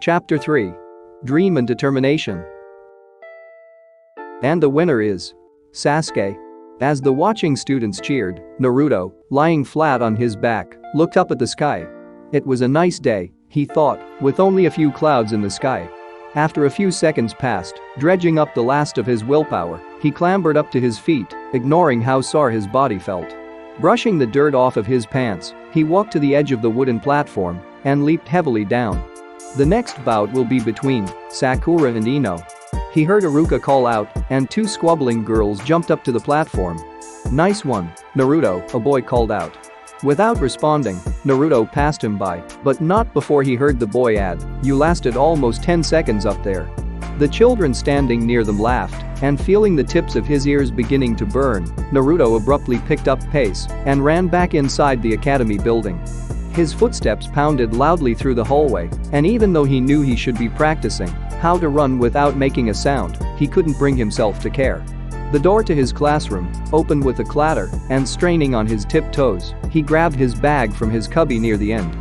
Chapter 3. Dream and Determination. And the winner is Sasuke. As the watching students cheered, Naruto, lying flat on his back, looked up at the sky. It was a nice day, he thought, with only a few clouds in the sky. After a few seconds passed, dredging up the last of his willpower, he clambered up to his feet, ignoring how sore his body felt. Brushing the dirt off of his pants, he walked to the edge of the wooden platform and leaped heavily down. The next bout will be between Sakura and Ino. He heard Iruka call out, and two squabbling girls jumped up to the platform. "Nice one, Naruto," a boy called out. Without responding, Naruto passed him by, but not before he heard the boy add, "You lasted almost 10 seconds up there." The children standing near them laughed, and feeling the tips of his ears beginning to burn, Naruto abruptly picked up pace and ran back inside the academy building. His footsteps pounded loudly through the hallway, and even though he knew he should be practicing how to run without making a sound, he couldn't bring himself to care. The door to his classroom opened with a clatter, and straining on his tiptoes, he grabbed his bag from his cubby near the end.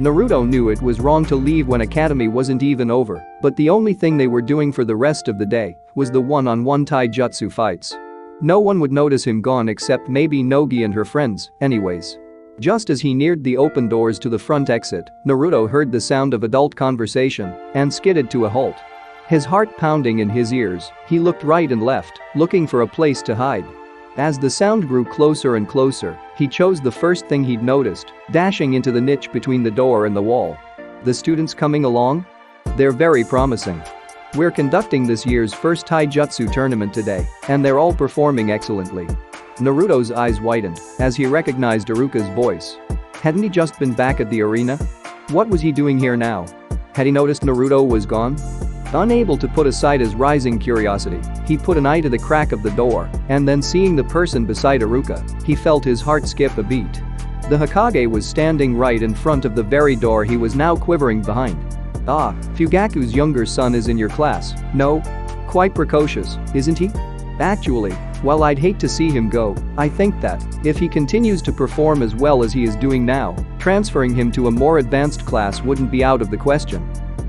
Naruto knew it was wrong to leave when academy wasn't even over, but the only thing they were doing for the rest of the day was the one-on-one taijutsu fights. No one would notice him gone except maybe Nogi and her friends, anyways. Just as he neared the open doors to the front exit, Naruto heard the sound of adult conversation and skidded to a halt. His heart pounding in his ears, he looked right and left, looking for a place to hide. As the sound grew closer and closer, he chose the first thing he'd noticed, dashing into the niche between the door and the wall. "The students coming along? They're very promising. We're conducting this year's first taijutsu tournament today, and they're all performing excellently." Naruto's eyes widened as he recognized Iruka's voice. Hadn't he just been back at the arena? What was he doing here now? Had he noticed Naruto was gone? Unable to put aside his rising curiosity, he put an eye to the crack of the door, and then seeing the person beside Iruka, he felt his heart skip a beat. The Hokage was standing right in front of the very door he was now quivering behind. "Ah, Fugaku's younger son is in your class, no? Quite precocious, isn't he? Actually, while I'd hate to see him go, I think that, if he continues to perform as well as he is doing now, transferring him to a more advanced class wouldn't be out of the question.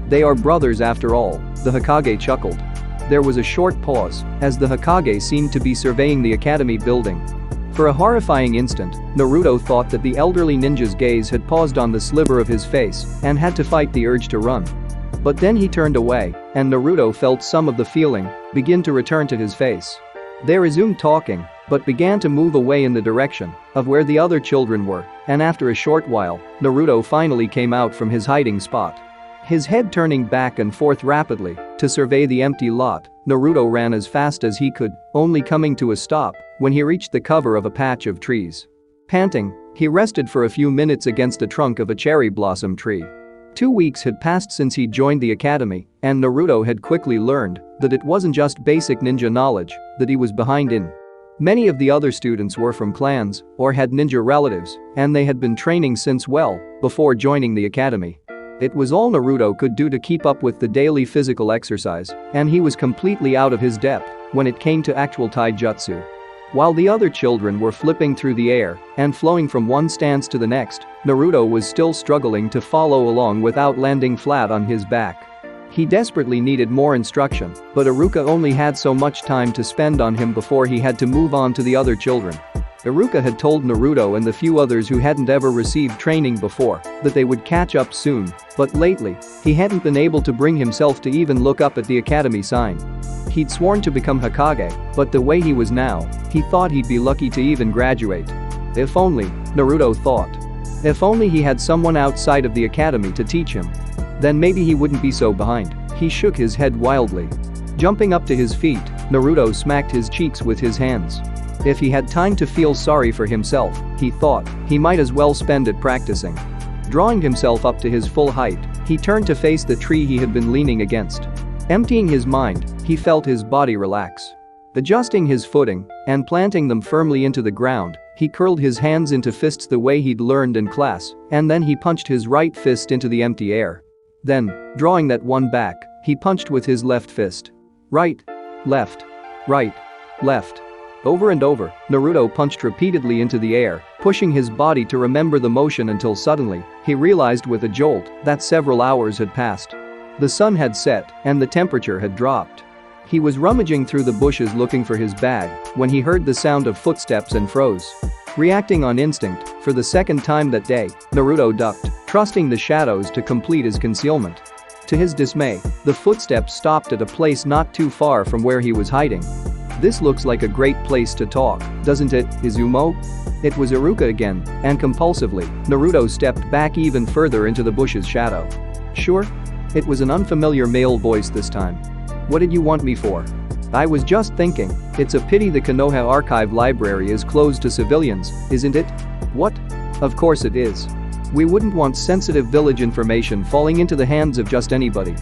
They are brothers after all," the Hokage chuckled. There was a short pause, as the Hokage seemed to be surveying the academy building. For a horrifying instant, Naruto thought that the elderly ninja's gaze had paused on the sliver of his face and had to fight the urge to run. But then he turned away, and Naruto felt some of the feeling begin to return to his face. They resumed talking, but began to move away in the direction of where the other children were, and after a short while, Naruto finally came out from his hiding spot. His head turning back and forth rapidly to survey the empty lot, Naruto ran as fast as he could, only coming to a stop when he reached the cover of a patch of trees. Panting, he rested for a few minutes against the trunk of a cherry blossom tree. 2 weeks had passed since he joined the academy, and Naruto had quickly learned that it wasn't just basic ninja knowledge that he was behind in. Many of the other students were from clans or had ninja relatives, and they had been training since well before joining the academy. It was all Naruto could do to keep up with the daily physical exercise, and he was completely out of his depth when it came to actual taijutsu. While the other children were flipping through the air and flowing from one stance to the next, Naruto was still struggling to follow along without landing flat on his back. He desperately needed more instruction, but Iruka only had so much time to spend on him before he had to move on to the other children. Iruka had told Naruto and the few others who hadn't ever received training before that they would catch up soon, but lately, he hadn't been able to bring himself to even look up at the academy sign. He'd sworn to become Hokage, but the way he was now, he thought he'd be lucky to even graduate. If only, Naruto thought. If only he had someone outside of the academy to teach him. Then maybe he wouldn't be so behind. He shook his head wildly. Jumping up to his feet, Naruto smacked his cheeks with his hands. If he had time to feel sorry for himself, he thought, he might as well spend it practicing. Drawing himself up to his full height, he turned to face the tree he had been leaning against. Emptying his mind, he felt his body relax. Adjusting his footing and planting them firmly into the ground, he curled his hands into fists the way he'd learned in class, and then he punched his right fist into the empty air. Then, drawing that one back, he punched with his left fist. Right, left, right, left. Over and over, Naruto punched repeatedly into the air, pushing his body to remember the motion until suddenly, he realized with a jolt that several hours had passed. The sun had set and the temperature had dropped. He was rummaging through the bushes looking for his bag when he heard the sound of footsteps and froze. Reacting on instinct, for the second time that day, Naruto ducked, trusting the shadows to complete his concealment. To his dismay, the footsteps stopped at a place not too far from where he was hiding. "This looks like a great place to talk, doesn't it, Izumo?" It was Iruka again, and compulsively, Naruto stepped back even further into the bush's shadow. "Sure?" It was an unfamiliar male voice this time. "What did you want me for?" "I was just thinking, it's a pity the Konoha Archive Library is closed to civilians, isn't it?" "What?" "Of course it is. We wouldn't want sensitive village information falling into the hands of just anybody.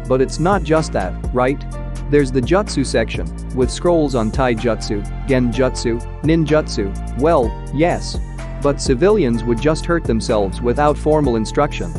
But it's not just that, right? There's the jutsu section, with scrolls on taijutsu, genjutsu, ninjutsu, well, yes. But civilians would just hurt themselves without formal instruction.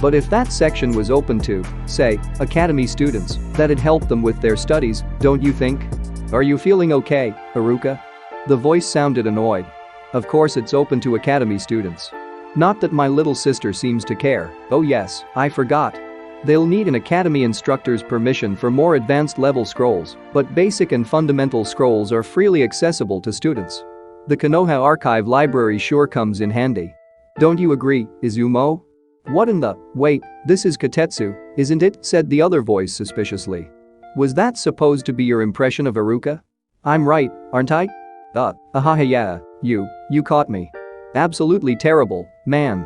But if that section was open to, say, academy students, that'd help them with their studies, don't you think? Are you feeling okay, Iruka?" The voice sounded annoyed. "Of course it's open to academy students. Not that my little sister seems to care. Oh yes, I forgot. They'll need an academy instructor's permission for more advanced level scrolls, but basic and fundamental scrolls are freely accessible to students. The Konoha Archive Library sure comes in handy. Don't you agree, Izumo?" "What in the, wait, this is Katetsu, isn't it?" said the other voice suspiciously. "Was that supposed to be your impression of Iruka? I'm right, aren't I?" Yeah, you caught me. Absolutely terrible, man.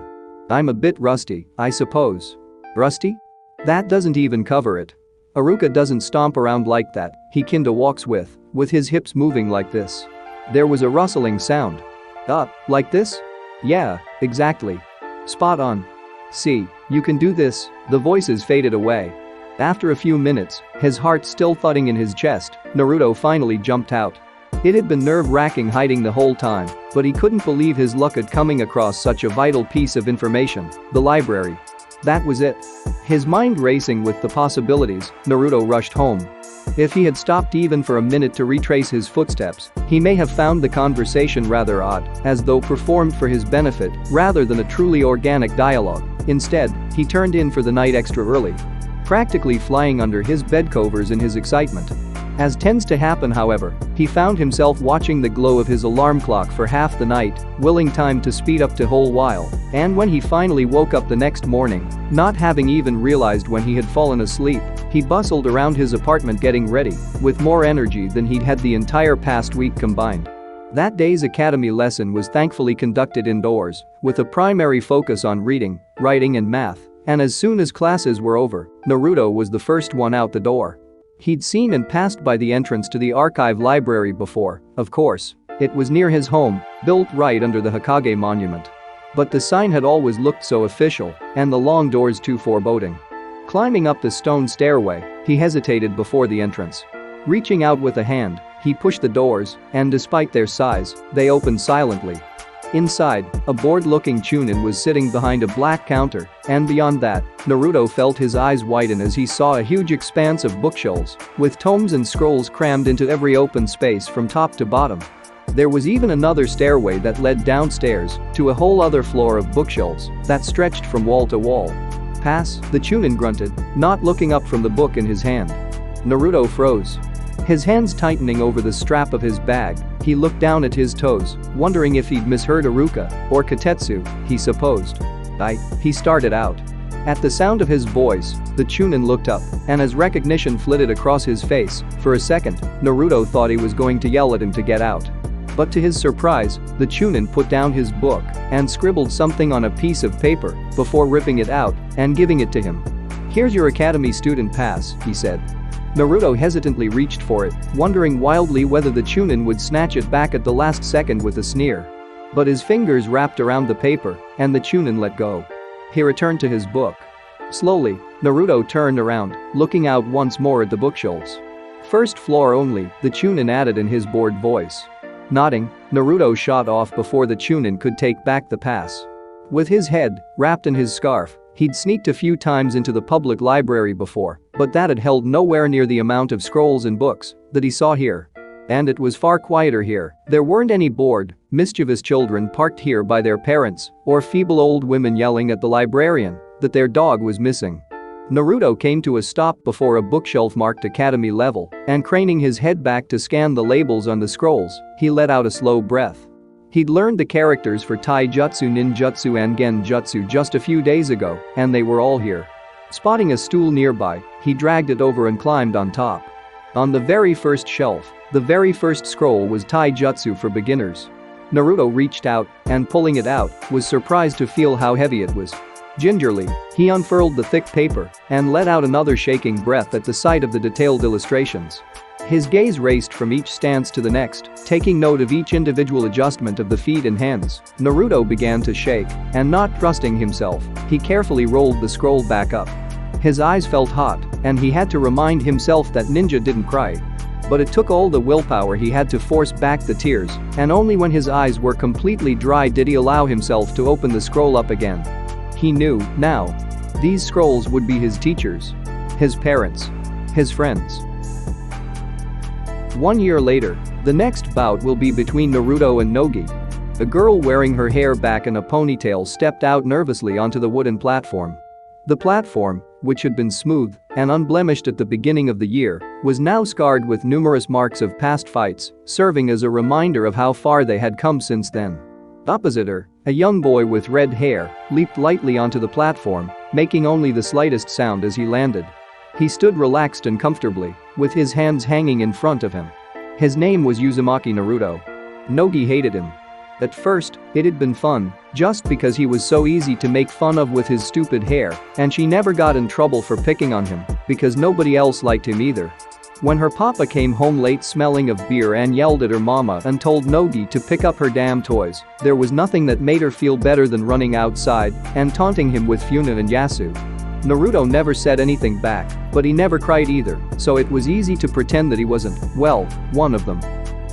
I'm a bit rusty, I suppose." "Rusty? That doesn't even cover it. Iruka doesn't stomp around like that, he kinda walks with his hips moving like this." There was a rustling sound. Like this?" "Yeah, exactly. Spot on. See, you can do this." The voices faded away. After a few minutes, his heart still thudding in his chest, Naruto finally jumped out. It had been nerve-wracking hiding the whole time, but he couldn't believe his luck at coming across such a vital piece of information, the library. That was it. His mind racing with the possibilities, Naruto rushed home. If he had stopped even for a minute to retrace his footsteps, he may have found the conversation rather odd, as though performed for his benefit rather than a truly organic dialogue. Instead, he turned in for the night extra early, practically flying under his bedcovers in his excitement. As tends to happen, however, he found himself watching the glow of his alarm clock for half the night, willing time to speed up to whole while, and when he finally woke up the next morning, not having even realized when he had fallen asleep, he bustled around his apartment getting ready, with more energy than he'd had the entire past week combined. That day's academy lesson was thankfully conducted indoors, with a primary focus on reading, writing and math, and as soon as classes were over, Naruto was the first one out the door. He'd seen and passed by the entrance to the archive library before, of course. It was near his home, built right under the Hokage monument. But the sign had always looked so official, and the long doors too foreboding. Climbing up the stone stairway, he hesitated before the entrance. Reaching out with a hand, he pushed the doors, and despite their size, they opened silently. Inside, a bored-looking Chunin was sitting behind a black counter, and beyond that, Naruto felt his eyes widen as he saw a huge expanse of bookshelves, with tomes and scrolls crammed into every open space from top to bottom. There was even another stairway that led downstairs to a whole other floor of bookshelves that stretched from wall to wall. "Pass," the Chunin grunted, not looking up from the book in his hand. Naruto froze. His hands tightening over the strap of his bag, he looked down at his toes, wondering if he'd misheard Iruka, or Katetsu, he supposed. He started out. At the sound of his voice, the Chunin looked up, and as recognition flitted across his face, for a second, Naruto thought he was going to yell at him to get out. But to his surprise, the Chunin put down his book and scribbled something on a piece of paper before ripping it out and giving it to him. "Here's your academy student pass," he said. Naruto hesitantly reached for it, wondering wildly whether the Chunin would snatch it back at the last second with a sneer. But his fingers wrapped around the paper, and the Chunin let go. He returned to his book. Slowly, Naruto turned around, looking out once more at the bookshelves. "First floor only," the Chunin added in his bored voice. Nodding, Naruto shot off before the Chunin could take back the pass. With his head wrapped in his scarf, he'd sneaked a few times into the public library before, but that had held nowhere near the amount of scrolls and books that he saw here. And it was far quieter here. There weren't any bored, mischievous children parked here by their parents, or feeble old women yelling at the librarian that their dog was missing. Naruto came to a stop before a bookshelf marked Academy level, and craning his head back to scan the labels on the scrolls, he let out a slow breath. He'd learned the characters for Taijutsu, Ninjutsu and Genjutsu just a few days ago, and they were all here. Spotting a stool nearby, he dragged it over and climbed on top. On the very first shelf, the very first scroll was Taijutsu for beginners. Naruto reached out and, pulling it out, was surprised to feel how heavy it was. Gingerly, he unfurled the thick paper and let out another shaking breath at the sight of the detailed illustrations. His gaze raced from each stance to the next, taking note of each individual adjustment of the feet and hands. Naruto began to shake, and not trusting himself, he carefully rolled the scroll back up. His eyes felt hot, and he had to remind himself that ninja didn't cry. But it took all the willpower he had to force back the tears, and only when his eyes were completely dry did he allow himself to open the scroll up again. He knew, now. These scrolls would be his teachers. His parents. His friends. 1 year later, the next bout will be between Naruto and Nogi. A girl wearing her hair back in a ponytail stepped out nervously onto the wooden platform. The platform, which had been smooth and unblemished at the beginning of the year, was now scarred with numerous marks of past fights, serving as a reminder of how far they had come since then. Opposite her, a young boy with red hair leaped lightly onto the platform, making only the slightest sound as he landed. He stood relaxed and comfortably, with his hands hanging in front of him. His name was Uzumaki Naruto. Nogi hated him. At first, it had been fun, just because he was so easy to make fun of with his stupid hair, and she never got in trouble for picking on him, because nobody else liked him either. When her papa came home late smelling of beer and yelled at her mama and told Nogi to pick up her damn toys, there was nothing that made her feel better than running outside and taunting him with Funin and Yasu. Naruto never said anything back, but he never cried either, so it was easy to pretend that he wasn't, well, one of them.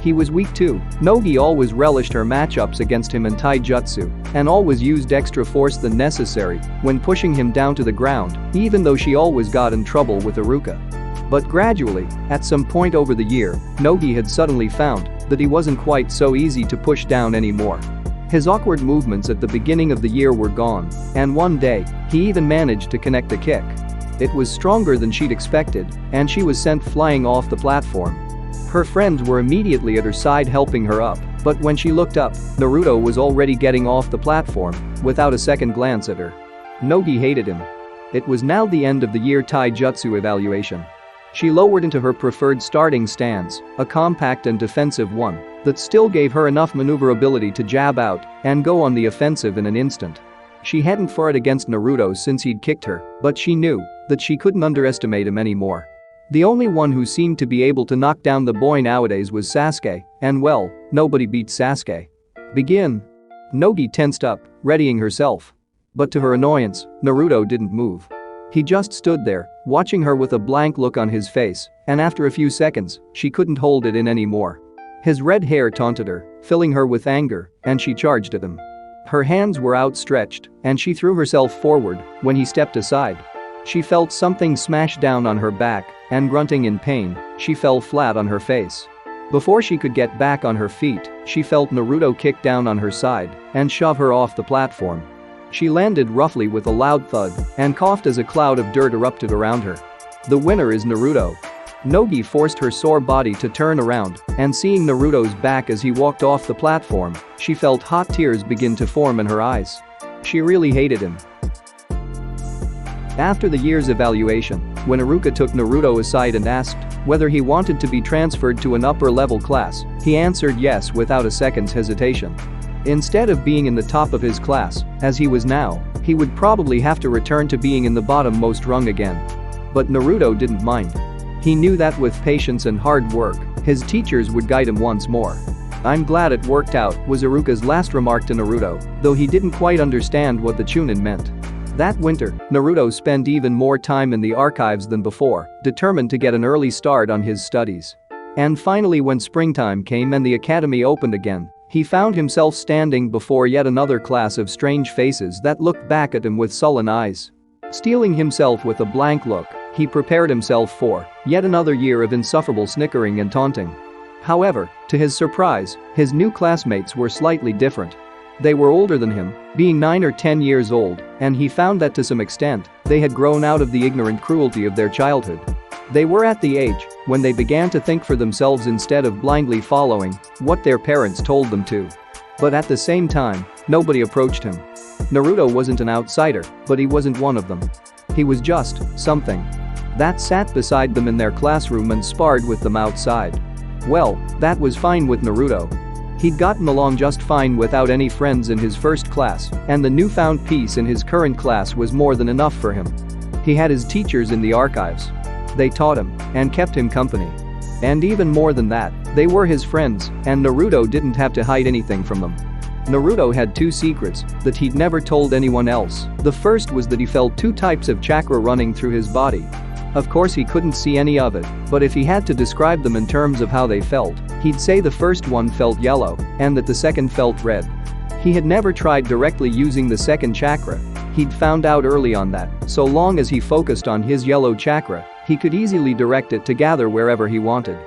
He was weak too. Nogi always relished her matchups against him in Taijutsu and always used extra force than necessary when pushing him down to the ground, even though she always got in trouble with Iruka. But gradually, at some point over the year, Nogi had suddenly found that he wasn't quite so easy to push down anymore. His awkward movements at the beginning of the year were gone, and one day, he even managed to connect a kick. It was stronger than she'd expected, and she was sent flying off the platform. Her friends were immediately at her side helping her up, but when she looked up, Naruto was already getting off the platform without a second glance at her. Nogi hated him. It was now the end of the year Taijutsu evaluation. She lowered into her preferred starting stance, a compact and defensive one that still gave her enough maneuverability to jab out and go on the offensive in an instant. She hadn't fought against Naruto since he'd kicked her, but she knew that she couldn't underestimate him anymore. The only one who seemed to be able to knock down the boy nowadays was Sasuke, and well, nobody beat Sasuke. Begin. Nogi tensed up, readying herself. But to her annoyance, Naruto didn't move. He just stood there, watching her with a blank look on his face, and after a few seconds, she couldn't hold it in anymore. His red hair taunted her, filling her with anger, and she charged at him. Her hands were outstretched, and she threw herself forward when he stepped aside. She felt something smash down on her back, and grunting in pain, she fell flat on her face. Before she could get back on her feet, she felt Naruto kick down on her side and shove her off the platform. She landed roughly with a loud thud and coughed as a cloud of dirt erupted around her. The winner is Naruto. Nogi forced her sore body to turn around, and seeing Naruto's back as he walked off the platform, she felt hot tears begin to form in her eyes. She really hated him. After the year's evaluation, when Iruka took Naruto aside and asked whether he wanted to be transferred to an upper-level class, he answered yes without a second's hesitation. Instead of being in the top of his class, as he was now, he would probably have to return to being in the bottom-most rung again. But Naruto didn't mind. He knew that with patience and hard work, his teachers would guide him once more. "I'm glad it worked out," was Iruka's last remark to Naruto, though he didn't quite understand what the chunin meant. That winter, Naruto spent even more time in the archives than before, determined to get an early start on his studies. And finally, when springtime came and the academy opened again, he found himself standing before yet another class of strange faces that looked back at him with sullen eyes. Steeling himself with a blank look, he prepared himself for yet another year of insufferable snickering and taunting. However, to his surprise, his new classmates were slightly different. They were older than him, being 9 or 10 years old, and he found that to some extent, they had grown out of the ignorant cruelty of their childhood. They were at the age when they began to think for themselves instead of blindly following what their parents told them to. But at the same time, nobody approached him. Naruto wasn't an outsider, but he wasn't one of them. He was just something that sat beside them in their classroom and sparred with them outside. Well, that was fine with Naruto. He'd gotten along just fine without any friends in his first class, and the newfound peace in his current class was more than enough for him. He had his teachers in the archives. They taught him and kept him company. And even more than that, they were his friends, and Naruto didn't have to hide anything from them. Naruto had 2 secrets that he'd never told anyone else. The first was that he felt 2 types of chakra running through his body. Of course he couldn't see any of it, but if he had to describe them in terms of how they felt, he'd say the first one felt yellow and that the second felt red. He had never tried directly using the second chakra. He'd found out early on that, so long as he focused on his yellow chakra, he could easily direct it to gather wherever he wanted.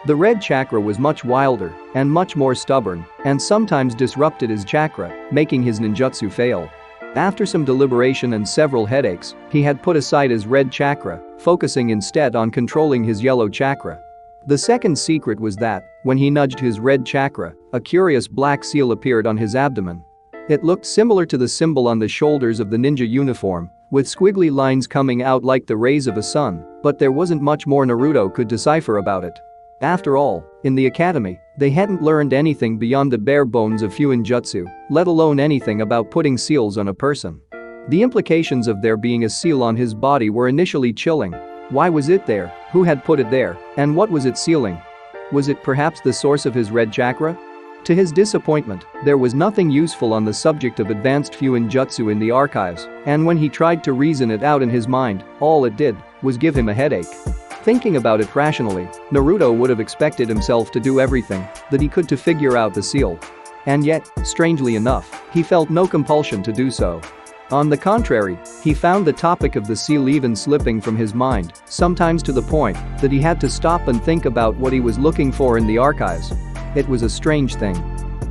The red chakra was much wilder and much more stubborn, and sometimes disrupted his chakra, making his ninjutsu fail. After some deliberation and several headaches, he had put aside his red chakra, focusing instead on controlling his yellow chakra. The second secret was that, when he nudged his red chakra, a curious black seal appeared on his abdomen. It looked similar to the symbol on the shoulders of the ninja uniform, with squiggly lines coming out like the rays of a sun, but there wasn't much more Naruto could decipher about it. After all, in the academy, they hadn't learned anything beyond the bare bones of Fuinjutsu, let alone anything about putting seals on a person. The implications of there being a seal on his body were initially chilling. Why was it there? Who had put it there? And what was it sealing? Was it perhaps the source of his red chakra? To his disappointment, there was nothing useful on the subject of advanced Fuinjutsu in the archives, and when he tried to reason it out in his mind, all it did was give him a headache. Thinking about it rationally, Naruto would have expected himself to do everything that he could to figure out the seal. And yet, strangely enough, he felt no compulsion to do so. On the contrary, he found the topic of the seal even slipping from his mind, sometimes to the point that he had to stop and think about what he was looking for in the archives. It was a strange thing.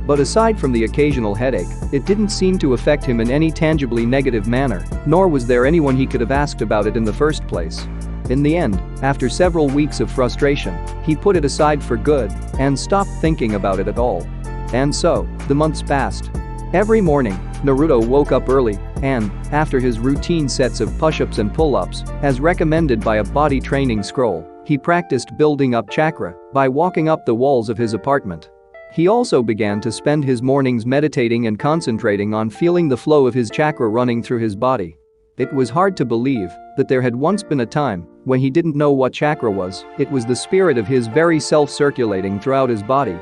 But aside from the occasional headache, it didn't seem to affect him in any tangibly negative manner, nor was there anyone he could have asked about it in the first place. In the end, after several weeks of frustration, he put it aside for good and stopped thinking about it at all. And so, the months passed. Every morning, Naruto woke up early and, after his routine sets of push-ups and pull-ups, as recommended by a body training scroll, he practiced building up chakra by walking up the walls of his apartment. He also began to spend his mornings meditating and concentrating on feeling the flow of his chakra running through his body. It was hard to believe that there had once been a time when he didn't know what chakra was. It was the spirit of his very self circulating throughout his body.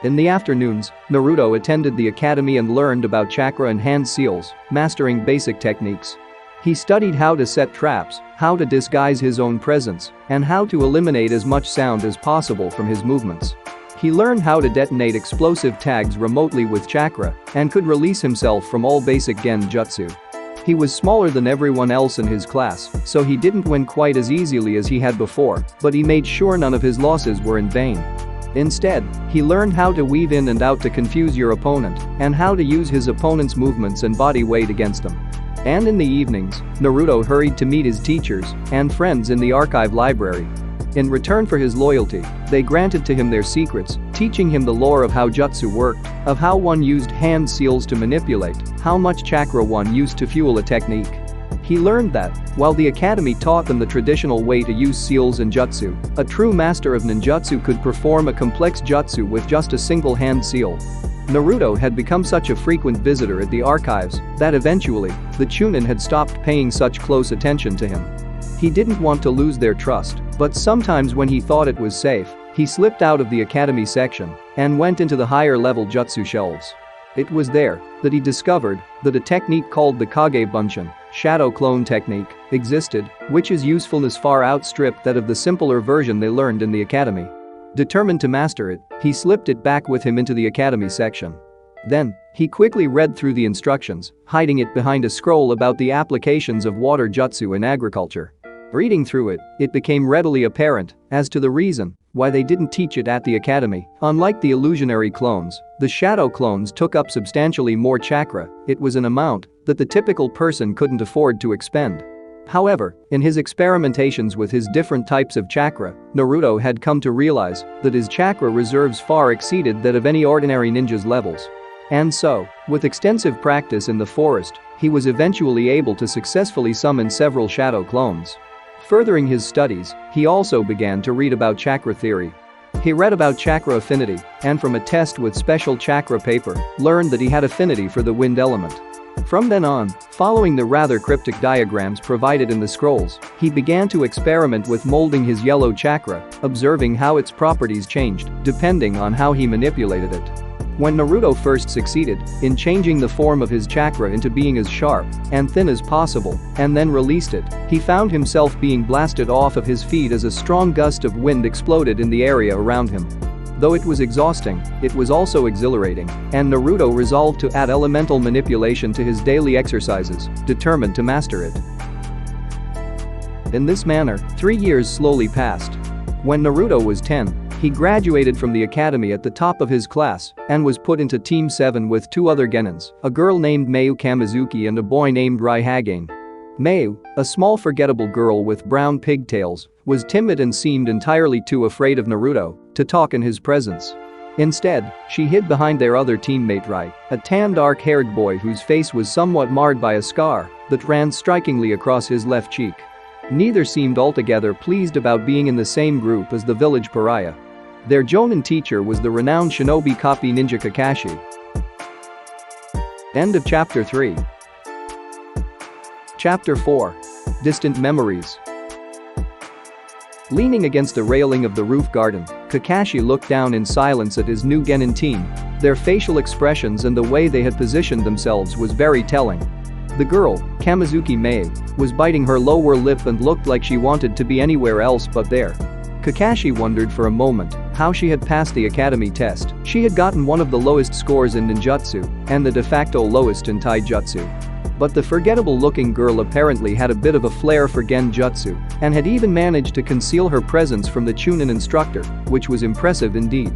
In the afternoons, Naruto attended the academy and learned about chakra and hand seals, mastering basic techniques. He studied how to set traps, how to disguise his own presence, and how to eliminate as much sound as possible from his movements. He learned how to detonate explosive tags remotely with chakra and could release himself from all basic genjutsu. He was smaller than everyone else in his class, so he didn't win quite as easily as he had before, but he made sure none of his losses were in vain. Instead, he learned how to weave in and out to confuse your opponent and how to use his opponent's movements and body weight against them. And in the evenings, Naruto hurried to meet his teachers and friends in the archive library. In return for his loyalty, they granted to him their secrets, teaching him the lore of how jutsu worked, of how one used hand seals to manipulate, how much chakra one used to fuel a technique. He learned that, while the academy taught them the traditional way to use seals and jutsu, a true master of ninjutsu could perform a complex jutsu with just a single hand seal. Naruto had become such a frequent visitor at the archives that eventually, the Chunin had stopped paying such close attention to him. He didn't want to lose their trust, but sometimes when he thought it was safe, he slipped out of the academy section and went into the higher-level jutsu shelves. It was there that he discovered that a technique called the Kage Bunshin, shadow clone technique, existed, which his usefulness far outstripped that of the simpler version they learned in the academy. Determined to master it, he slipped it back with him into the academy section. Then, he quickly read through the instructions, hiding it behind a scroll about the applications of water jutsu in agriculture. Reading through it, it became readily apparent as to the reason why they didn't teach it at the academy. Unlike the illusionary clones, the shadow clones took up substantially more chakra. It was an amount that the typical person couldn't afford to expend. However, in his experimentations with his different types of chakra, Naruto had come to realize that his chakra reserves far exceeded that of any ordinary ninja's levels. And so, with extensive practice in the forest, he was eventually able to successfully summon several shadow clones. Furthering his studies, he also began to read about chakra theory. He read about chakra affinity, and from a test with special chakra paper, learned that he had affinity for the wind element. From then on, following the rather cryptic diagrams provided in the scrolls, he began to experiment with molding his yellow chakra, observing how its properties changed depending on how he manipulated it. When Naruto first succeeded in changing the form of his chakra into being as sharp and thin as possible and then released it, he found himself being blasted off of his feet as a strong gust of wind exploded in the area around him. Though it was exhausting, it was also exhilarating, and Naruto resolved to add elemental manipulation to his daily exercises, determined to master it. In this manner, 3 years slowly passed. When Naruto was 10, he graduated from the academy at the top of his class and was put into Team 7 with 2 other genins, a girl named Mayu Kamizuki and a boy named Rai Hagane. Mayu, a small forgettable girl with brown pigtails, was timid and seemed entirely too afraid of Naruto to talk in his presence. Instead, she hid behind their other teammate Rai, a tan dark-haired boy whose face was somewhat marred by a scar that ran strikingly across his left cheek. Neither seemed altogether pleased about being in the same group as the village pariah. Their Jonin teacher was the renowned shinobi copy ninja Kakashi. End of Chapter 3. Chapter 4. Distant Memories. Leaning against the railing of the roof garden, Kakashi looked down in silence at his new genin team. Their facial expressions and the way they had positioned themselves was very telling. The girl, Kamizuki Mayu, was biting her lower lip and looked like she wanted to be anywhere else but there. Kakashi wondered for a moment how she had passed the academy test. She had gotten one of the lowest scores in ninjutsu and the de facto lowest in taijutsu. But the forgettable-looking girl apparently had a bit of a flair for genjutsu and had even managed to conceal her presence from the Chunin instructor, which was impressive indeed.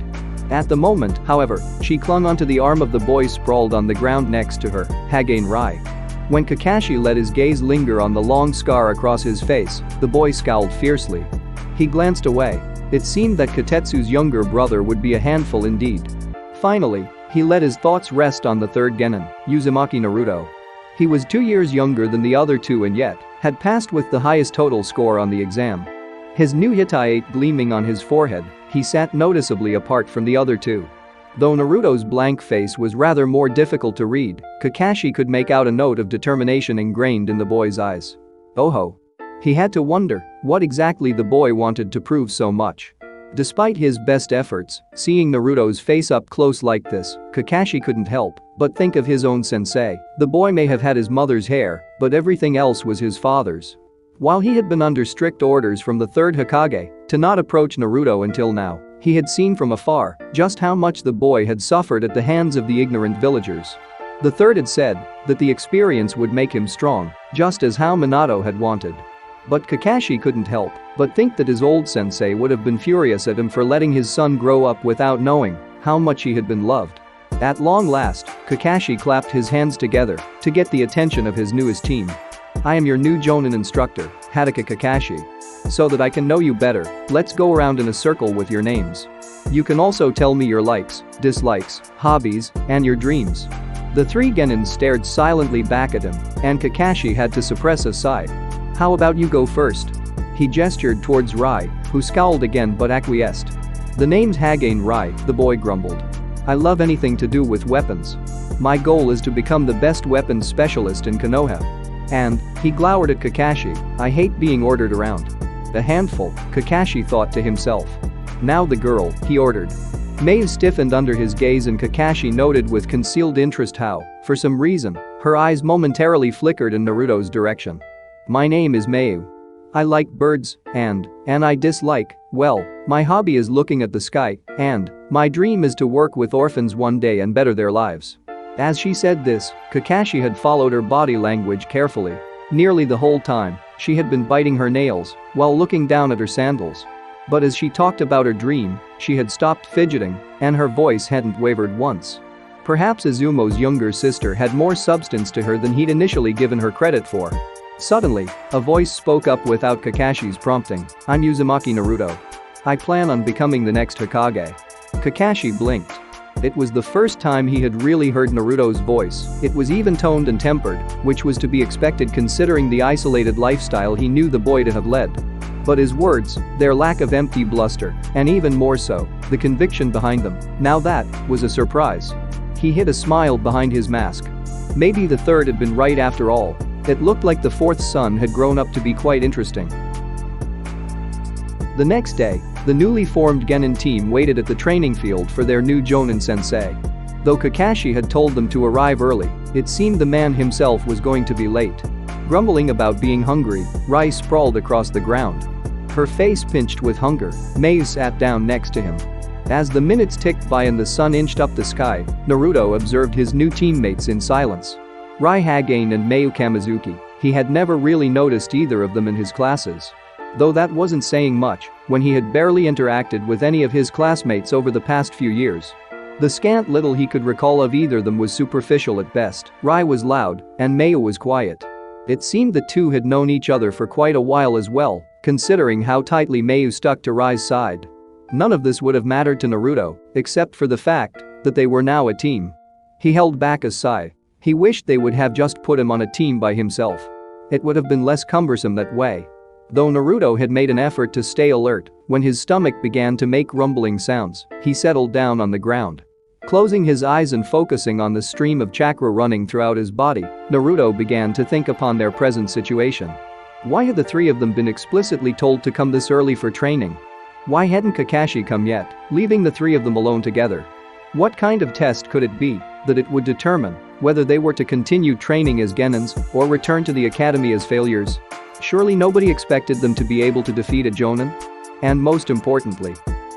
At the moment, however, she clung onto the arm of the boy sprawled on the ground next to her, Hagane Rai. When Kakashi let his gaze linger on the long scar across his face, the boy scowled fiercely. He glanced away. It seemed that Katetsu's younger brother would be a handful indeed. Finally, he let his thoughts rest on the third genin, Uzumaki Naruto. He was 2 years younger than the other two and yet had passed with the highest total score on the exam. His new Hittite gleaming on his forehead, he sat noticeably apart from the other two. Though Naruto's blank face was rather more difficult to read, Kakashi could make out a note of determination ingrained in the boy's eyes. Oh-ho. He had to wonder what exactly the boy wanted to prove so much. Despite his best efforts, seeing Naruto's face up close like this, Kakashi couldn't help but think of his own sensei. The boy may have had his mother's hair, but everything else was his father's. While he had been under strict orders from the third Hokage to not approach Naruto until now, he had seen from afar just how much the boy had suffered at the hands of the ignorant villagers. The third had said that the experience would make him strong, just as how Minato had wanted. But Kakashi couldn't help but think that his old sensei would have been furious at him for letting his son grow up without knowing how much he had been loved. At long last, Kakashi clapped his hands together to get the attention of his newest team. I am your new Jonin instructor, Hatake Kakashi. So that I can know you better, let's go around in a circle with your names. You can also tell me your likes, dislikes, hobbies, and your dreams. The three genins stared silently back at him, and Kakashi had to suppress a sigh. How about you go first? He gestured towards Rai, who scowled again but acquiesced. The name's Hagane Rai, the boy grumbled. I love anything to do with weapons. My goal is to become the best weapons specialist in Konoha. And, he glowered at Kakashi, I hate being ordered around. A handful, Kakashi thought to himself. Now the girl, he ordered. Mayu stiffened under his gaze and Kakashi noted with concealed interest how, for some reason, her eyes momentarily flickered in Naruto's direction. My name is Mayu. I like birds, and I dislike, well, my hobby is looking at the sky, and my dream is to work with orphans one day and better their lives. As she said this, Kakashi had followed her body language carefully. Nearly the whole time, She had been biting her nails while looking down at her sandals. But as she talked about her dream, she had stopped fidgeting, and her voice hadn't wavered once. Perhaps Izumo's younger sister had more substance to her than he'd initially given her credit for. Suddenly, a voice spoke up without Kakashi's prompting. "I'm Uzumaki Naruto. I plan on becoming the next Hokage." Kakashi blinked. It was the first time he had really heard Naruto's voice. It was even-toned and tempered, which was to be expected considering the isolated lifestyle he knew the boy to have led. But his words, their lack of empty bluster, and even more so, the conviction behind them, now that was a surprise. He hid a smile behind his mask. Maybe the third had been right after all. It looked like the fourth son had grown up to be quite interesting. The next day, the newly formed Genin team waited at the training field for their new Jonin sensei. Though Kakashi had told them to arrive early, it seemed the man himself was going to be late. Grumbling about being hungry, Rai sprawled across the ground. Her face pinched with hunger, Mayu sat down next to him. As the minutes ticked by and the sun inched up the sky, Naruto observed his new teammates in silence. Rai Hagane and Mayu Kamizuki, he had never really noticed either of them in his classes. Though that wasn't saying much, when he had barely interacted with any of his classmates over the past few years. The scant little he could recall of either of them was superficial at best. Rai was loud, and Mayu was quiet. It seemed the two had known each other for quite a while as well, considering how tightly Mayu stuck to Rai's side. None of this would have mattered to Naruto, except for the fact that they were now a team. He held back a sigh. He wished they would have just put him on a team by himself. It would have been less cumbersome that way. Though Naruto had made an effort to stay alert, when his stomach began to make rumbling sounds, he settled down on the ground. Closing his eyes and focusing on the stream of chakra running throughout his body, Naruto began to think upon their present situation. Why had the three of them been explicitly told to come this early for training? Why hadn't Kakashi come yet, leaving the three of them alone together? What kind of test could it be that it would determine whether they were to continue training as Genins or return to the academy as failures? Surely nobody expected them to be able to defeat a Jonin? And most importantly,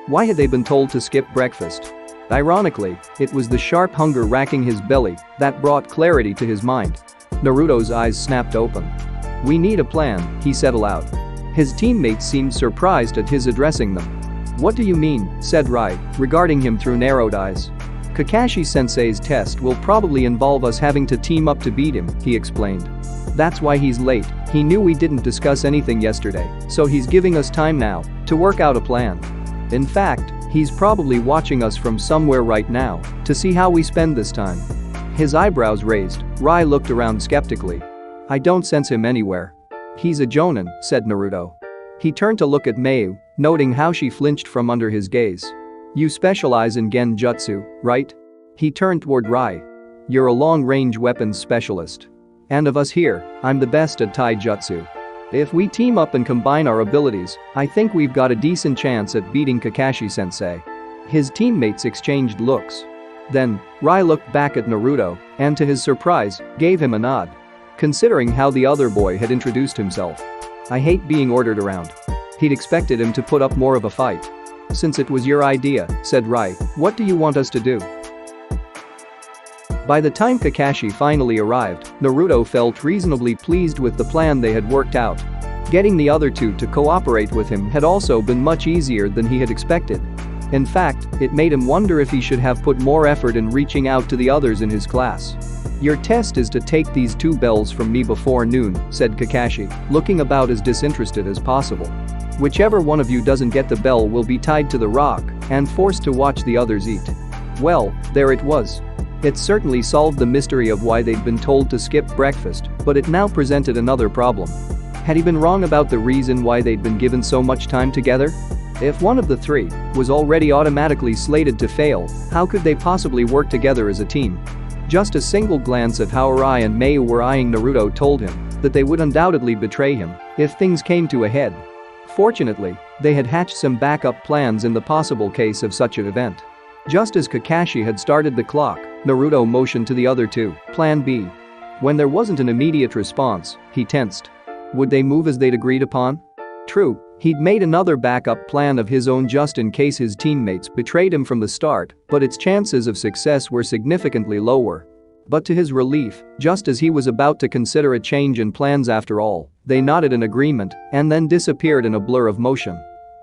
why had they been told to skip breakfast? Ironically, it was the sharp hunger racking his belly that brought clarity to his mind. Naruto's eyes snapped open. "We need a plan," he said aloud. His teammates seemed surprised at his addressing them. "What do you mean?" said Rai, regarding him through narrowed eyes. "Kakashi-sensei's test will probably involve us having to team up to beat him," he explained. "That's why he's late. He knew we didn't discuss anything yesterday, so he's giving us time now to work out a plan. In fact, he's probably watching us from somewhere right now to see how we spend this time." His eyebrows raised, Rai looked around skeptically. "I don't sense him anywhere." "He's a Jonin," said Naruto. He turned to look at Mayu, noting how she flinched from under his gaze. "You specialize in genjutsu, right?" He turned toward Rai. "You're a long-range weapons specialist. And of us here, I'm the best at taijutsu. If we team up and combine our abilities, I think we've got a decent chance at beating Kakashi-sensei." His teammates exchanged looks. Then, Rai looked back at Naruto and to his surprise, gave him a nod. Considering how the other boy had introduced himself. "I hate being ordered around." He'd expected him to put up more of a fight. "Since it was your idea," said Rai, "what do you want us to do?" By the time Kakashi finally arrived, Naruto felt reasonably pleased with the plan they had worked out. Getting the other two to cooperate with him had also been much easier than he had expected. In fact, it made him wonder if he should have put more effort in reaching out to the others in his class. "Your test is to take these 2 bells from me before noon," said Kakashi, looking about as disinterested as possible. "Whichever one of you doesn't get the bell will be tied to the rock and forced to watch the others eat." Well, there it was. It certainly solved the mystery of why they'd been told to skip breakfast, but it now presented another problem. Had he been wrong about the reason why they'd been given so much time together? If one of the three was already automatically slated to fail, how could they possibly work together as a team? Just a single glance at how Rai and Mayu were eyeing Naruto told him that they would undoubtedly betray him if things came to a head. Fortunately, they had hatched some backup plans in the possible case of such an event. Just as Kakashi had started the clock, Naruto motioned to the other two, Plan B. When there wasn't an immediate response, he tensed. Would they move as they'd agreed upon? True, he'd made another backup plan of his own just in case his teammates betrayed him from the start, but its chances of success were significantly lower. But to his relief, just as he was about to consider a change in plans after all, they nodded in agreement and then disappeared in a blur of motion.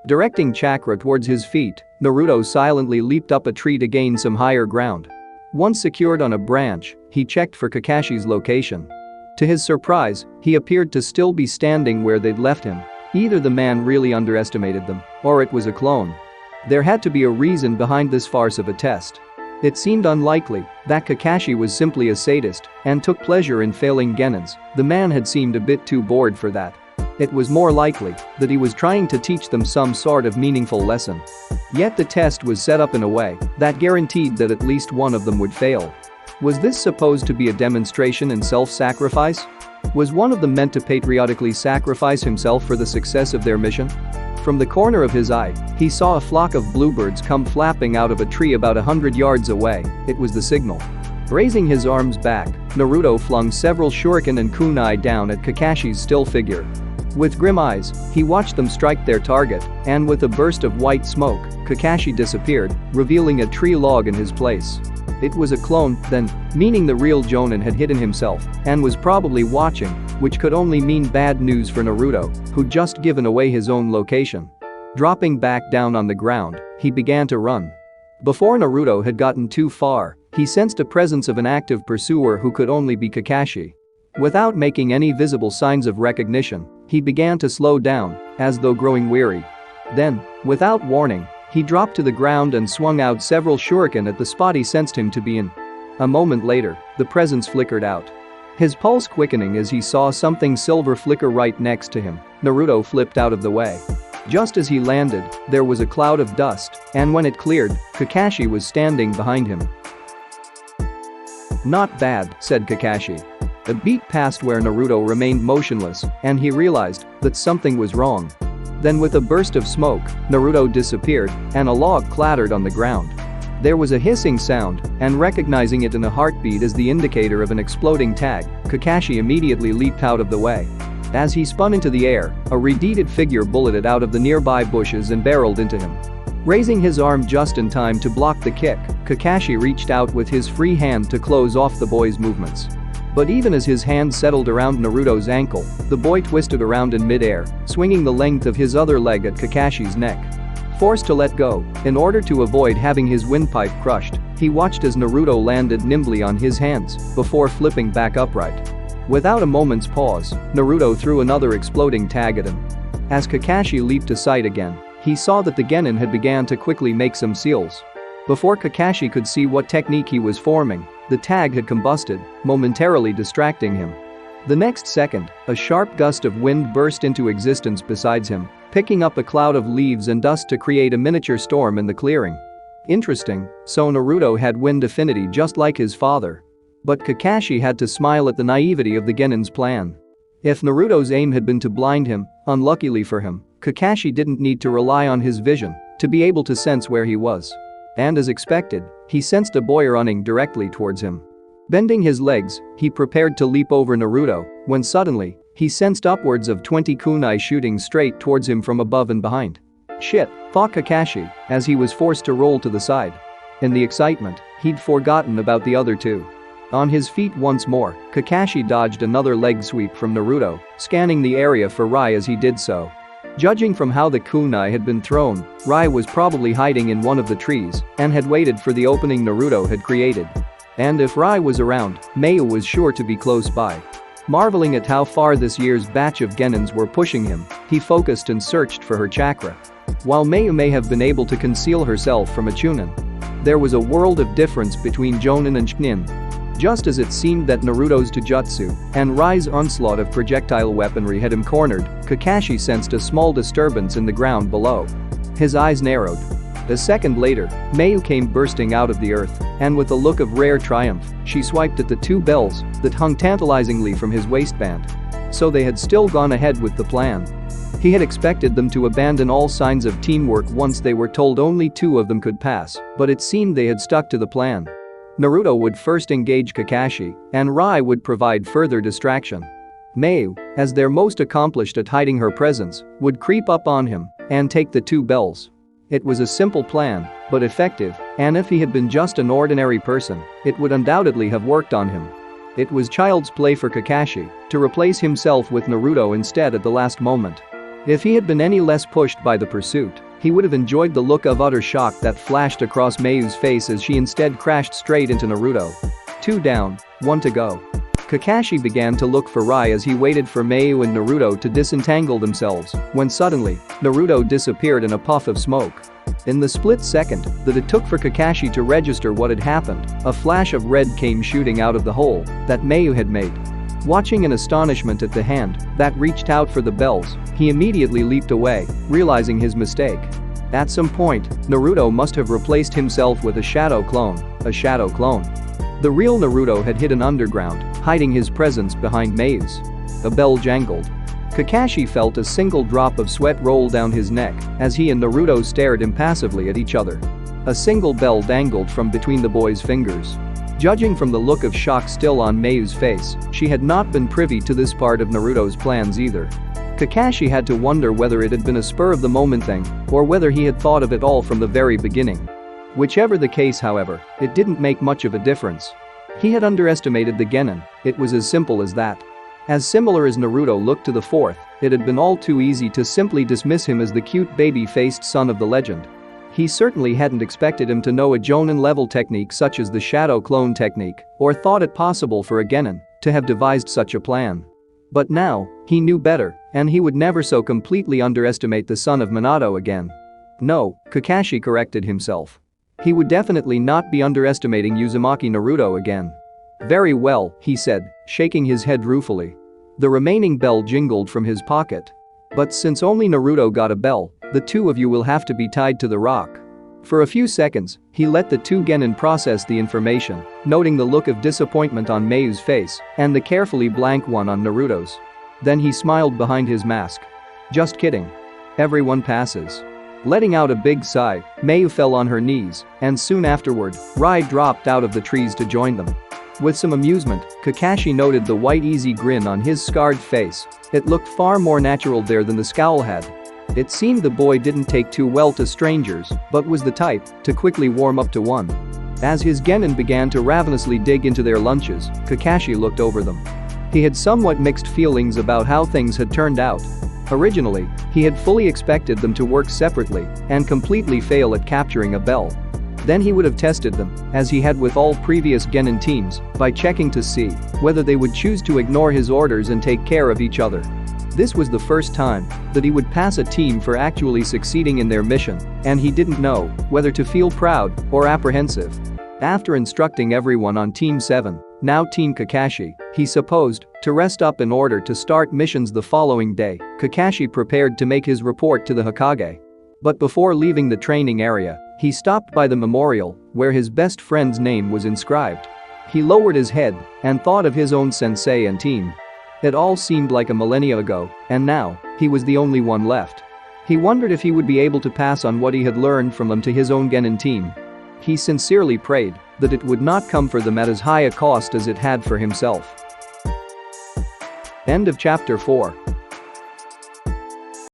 Directing chakra towards his feet, Naruto silently leaped up a tree to gain some higher ground. Once secured on a branch, he checked for Kakashi's location. To his surprise, he appeared to still be standing where they'd left him. Either the man really underestimated them, or it was a clone. There had to be a reason behind this farce of a test. It seemed unlikely that Kakashi was simply a sadist and took pleasure in failing genins. The man had seemed a bit too bored for that. It was more likely that he was trying to teach them some sort of meaningful lesson. Yet the test was set up in a way that guaranteed that at least one of them would fail. Was this supposed to be a demonstration in self-sacrifice? Was one of them meant to patriotically sacrifice himself for the success of their mission? From the corner of his eye, he saw a flock of bluebirds come flapping out of a tree about 100 yards away. It was the signal. Raising his arms back, Naruto flung several shuriken and kunai down at Kakashi's still figure. With grim eyes, he watched them strike their target, and with a burst of white smoke, Kakashi disappeared, revealing a tree log in his place. It was a clone, then, meaning the real Jonin had hidden himself and was probably watching, which could only mean bad news for Naruto, who'd just given away his own location. Dropping back down on the ground, he began to run. Before Naruto had gotten too far, he sensed a presence of an active pursuer who could only be Kakashi. Without making any visible signs of recognition, he began to slow down, as though growing weary. Then, without warning, he dropped to the ground and swung out several shuriken at the spot he sensed him to be in. A moment later, the presence flickered out. His pulse quickening as he saw something silver flicker right next to him. Naruto flipped out of the way. Just as he landed, there was a cloud of dust, and when it cleared, Kakashi was standing behind him. "Not bad," said Kakashi. A beat passed where Naruto remained motionless, and he realized that something was wrong. Then with a burst of smoke, Naruto disappeared, and a log clattered on the ground. There was a hissing sound, and recognizing it in a heartbeat as the indicator of an exploding tag, Kakashi immediately leaped out of the way. As he spun into the air, a redeeted figure bulleted out of the nearby bushes and barreled into him. Raising his arm just in time to block the kick, Kakashi reached out with his free hand to close off the boy's movements. But even as his hand settled around Naruto's ankle, the boy twisted around in midair, swinging the length of his other leg at Kakashi's neck. Forced to let go, in order to avoid having his windpipe crushed, he watched as Naruto landed nimbly on his hands before flipping back upright. Without a moment's pause, Naruto threw another exploding tag at him. As Kakashi leaped to sight again, he saw that the genin had began to quickly make some seals. Before Kakashi could see what technique he was forming, the tag had combusted, momentarily distracting him. The next second, a sharp gust of wind burst into existence beside him, picking up a cloud of leaves and dust to create a miniature storm in the clearing. Interesting, so Naruto had wind affinity just like his father. But Kakashi had to smile at the naivety of the genin's plan. If Naruto's aim had been to blind him, unluckily for him, Kakashi didn't need to rely on his vision to be able to sense where he was. And as expected, he sensed a boy running directly towards him. Bending his legs, he prepared to leap over Naruto, when suddenly, he sensed upwards of 20 kunai shooting straight towards him from above and behind. Shit, thought Kakashi, as he was forced to roll to the side. In the excitement, he'd forgotten about the other two. On his feet once more, Kakashi dodged another leg sweep from Naruto, scanning the area for Rai as he did so. Judging from how the kunai had been thrown, Rai was probably hiding in one of the trees and had waited for the opening Naruto had created. And if Rai was around, Mayu was sure to be close by. Marveling at how far this year's batch of genins were pushing him, he focused and searched for her chakra. While Mayu may have been able to conceal herself from a chunin, there was a world of difference between Jonin and Chunin. Just as it seemed that Naruto's Taijutsu and Rai's onslaught of projectile weaponry had him cornered, Kakashi sensed a small disturbance in the ground below. His eyes narrowed. A second later, Mayu came bursting out of the earth, and with a look of rare triumph, she swiped at the two bells that hung tantalizingly from his waistband. So they had still gone ahead with the plan. He had expected them to abandon all signs of teamwork once they were told only two of them could pass, but it seemed they had stuck to the plan. Naruto would first engage Kakashi, and Rai would provide further distraction. Mayu, as their most accomplished at hiding her presence, would creep up on him and take the two bells. It was a simple plan, but effective, and if he had been just an ordinary person, it would undoubtedly have worked on him. It was child's play for Kakashi to replace himself with Naruto instead at the last moment. If he had been any less pushed by the pursuit, he would have enjoyed the look of utter shock that flashed across Mayu's face as she instead crashed straight into Naruto. 2 down, 1 to go. Kakashi began to look for Rai as he waited for Mayu and Naruto to disentangle themselves, when suddenly, Naruto disappeared in a puff of smoke. In the split second that it took for Kakashi to register what had happened, a flash of red came shooting out of the hole that Mayu had made. Watching in astonishment at the hand that reached out for the bells, he immediately leaped away, realizing his mistake. At some point, Naruto must have replaced himself with a shadow clone. The real Naruto had hidden underground, hiding his presence behind Mayu's. A bell jangled. Kakashi felt a single drop of sweat roll down his neck as he and Naruto stared impassively at each other. A single bell dangled from between the boys' fingers. Judging from the look of shock still on Mayu's face, she had not been privy to this part of Naruto's plans either. Kakashi had to wonder whether it had been a spur-of-the-moment thing or whether he had thought of it all from the very beginning. Whichever the case, however, it didn't make much of a difference. He had underestimated the genin, it was as simple as that. As similar as Naruto looked to the fourth, it had been all too easy to simply dismiss him as the cute baby-faced son of the legend. He certainly hadn't expected him to know a Jonin-level technique such as the shadow clone technique, or thought it possible for a genin to have devised such a plan. But now, he knew better, and he would never so completely underestimate the son of Minato again. No, Kakashi corrected himself. He would definitely not be underestimating Uzumaki Naruto again. Very well, he said, shaking his head ruefully. The remaining bell jingled from his pocket. But since only Naruto got a bell, the two of you will have to be tied to the rock. For a few seconds, he let the two genin process the information, noting the look of disappointment on Mayu's face and the carefully blank one on Naruto's. Then he smiled behind his mask. Just kidding. Everyone passes. Letting out a big sigh, Mayu fell on her knees, and soon afterward, Rai dropped out of the trees to join them. With some amusement, Kakashi noted the white easy grin on his scarred face. It looked far more natural there than the scowl had. It seemed the boy didn't take too well to strangers, but was the type to quickly warm up to one. As his genin began to ravenously dig into their lunches, Kakashi looked over them. He had somewhat mixed feelings about how things had turned out. Originally, he had fully expected them to work separately and completely fail at capturing a bell. Then he would have tested them, as he had with all previous genin teams, by checking to see whether they would choose to ignore his orders and take care of each other. This was the first time that he would pass a team for actually succeeding in their mission, and he didn't know whether to feel proud or apprehensive. After instructing everyone on Team 7, now Team Kakashi, he supposed, to rest up in order to start missions the following day, Kakashi prepared to make his report to the Hokage. But before leaving the training area, he stopped by the memorial where his best friend's name was inscribed. He lowered his head and thought of his own sensei and team. It all seemed like a millennia ago, and now, he was the only one left. He wondered if he would be able to pass on what he had learned from them to his own genin team. He sincerely prayed that it would not come for them at as high a cost as it had for himself. End of chapter 4.